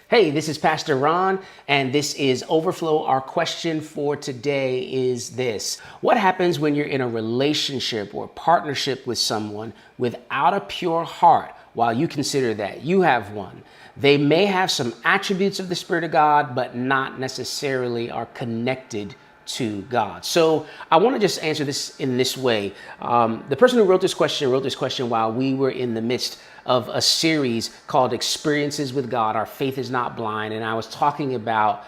Hey, this is Pastor Ron, and this is Overflow. Our question for today is this: what happens when you're in a relationship or partnership with someone without a pure heart while you consider that you have one? They may have some attributes of the Spirit of God, but not necessarily are connected to God. So I want to just answer this in this way. The person who wrote this question while we were in the midst of a series called Experiences with God. Our faith is not blind. And I was talking about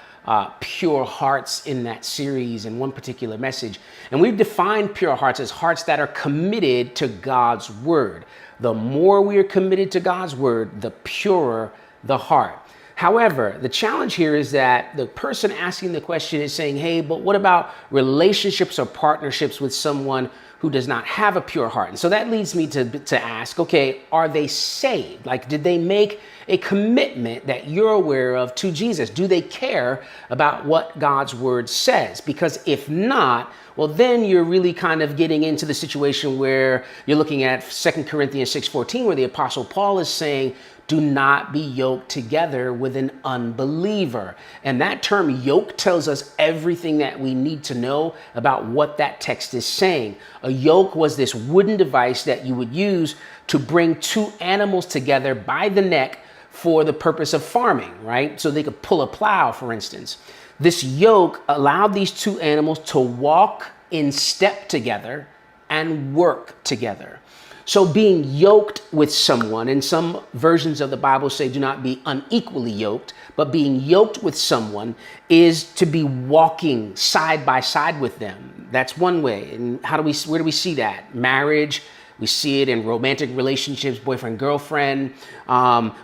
pure hearts in that series in one particular message. And we've defined pure hearts as hearts that are committed to God's word. The more we are committed to God's word, the purer the heart. However, the challenge here is that the person asking the question is saying, hey, but what about relationships or partnerships with someone who does not have a pure heart? And so that leads me to ask, okay, are they saved? Like, did they make a commitment that you're aware of to Jesus? Do they care about what God's word says? Because if not, well, then you're really kind of getting into the situation where you're looking at 2 Corinthians 6:14, where the Apostle Paul is saying, do not be yoked together with an unbeliever. And that term yoke tells us everything that we need to know about what that text is saying. A yoke was this wooden device that you would use to bring two animals together by the neck for the purpose of farming, right? So they could pull a plow, for instance. This yoke allowed these two animals to walk in step together and work together. So being yoked with someone, and some versions of the Bible say do not be unequally yoked, but being yoked with someone is to be walking side by side with them. That's one way. And where do we see that? Marriage. We see it in romantic relationships, boyfriend, girlfriend.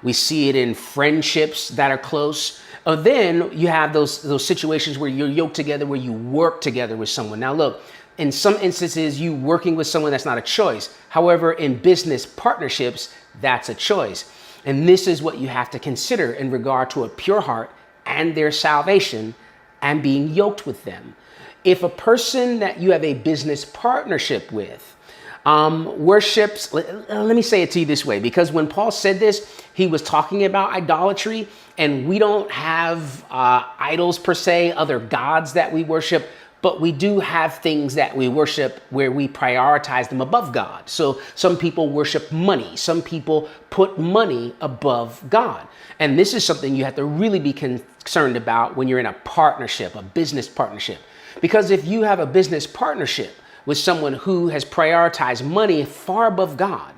We see it in friendships that are close. Then you have those situations where you're yoked together, where you work together with someone. Now look, in some instances, you working with someone, that's not a choice. However, in business partnerships, that's a choice. And this is what you have to consider in regard to a pure heart and their salvation and being yoked with them. If a person that you have a business partnership with worships, let me say it to you this way, because when Paul said this, he was talking about idolatry, and we don't have idols per se, other gods that we worship. But we do have things that we worship where we prioritize them above God. So some people worship money. Some people put money above God. And this is something you have to really be concerned about when you're in a partnership, a business partnership. Because if you have a business partnership with someone who has prioritized money far above God,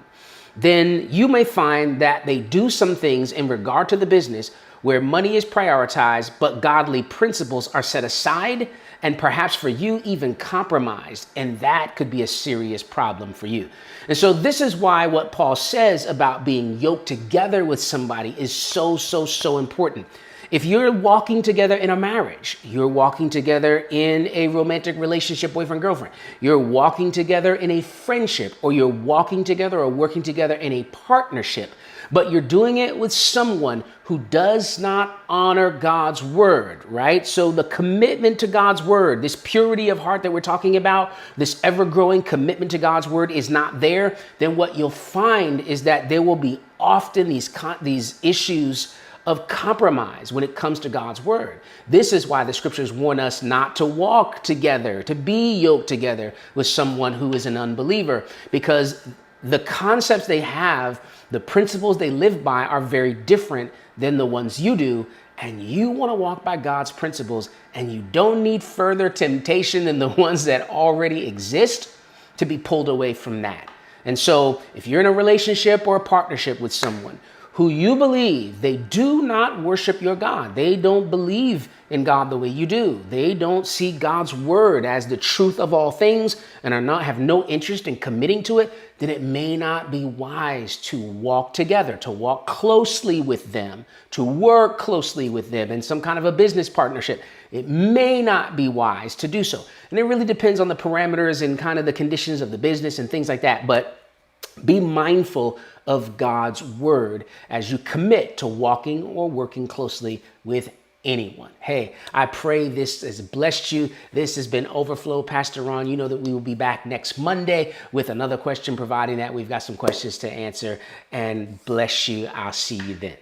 then you may find that they do some things in regard to the business where money is prioritized, but godly principles are set aside, and perhaps for you, even compromised. And that could be a serious problem for you. And so this is why what Paul says about being yoked together with somebody is so important. If you're walking together in a marriage, you're walking together in a romantic relationship, boyfriend, girlfriend, you're walking together in a friendship, or you're walking together or working together in a partnership, but you're doing it with someone who does not honor God's word, right? So the commitment to God's word, this purity of heart that we're talking about, this ever-growing commitment to God's word is not there, then what you'll find is that there will be often these issues of compromise when it comes to God's word. This is why the scriptures warn us not to walk together, to be yoked together with someone who is an unbeliever, because the concepts they have, the principles they live by are very different than the ones you do. And you want to walk by God's principles, and you don't need further temptation than the ones that already exist to be pulled away from that. And so if you're in a relationship or a partnership with someone who you believe they do not worship your God, they don't believe in God the way you do, they don't see God's word as the truth of all things, and have no interest in committing to it, then it may not be wise to walk together, to walk closely with them, to work closely with them in some kind of a business partnership. It may not be wise to do so. And it really depends on the parameters and kind of the conditions of the business and things like that. But be mindful of God's word as you commit to walking or working closely with anyone. Hey, I pray this has blessed you. This has been Overflow. Pastor Ron, you know that we will be back next Monday with another question, providing that we've got some questions to answer. And bless you. I'll see you then.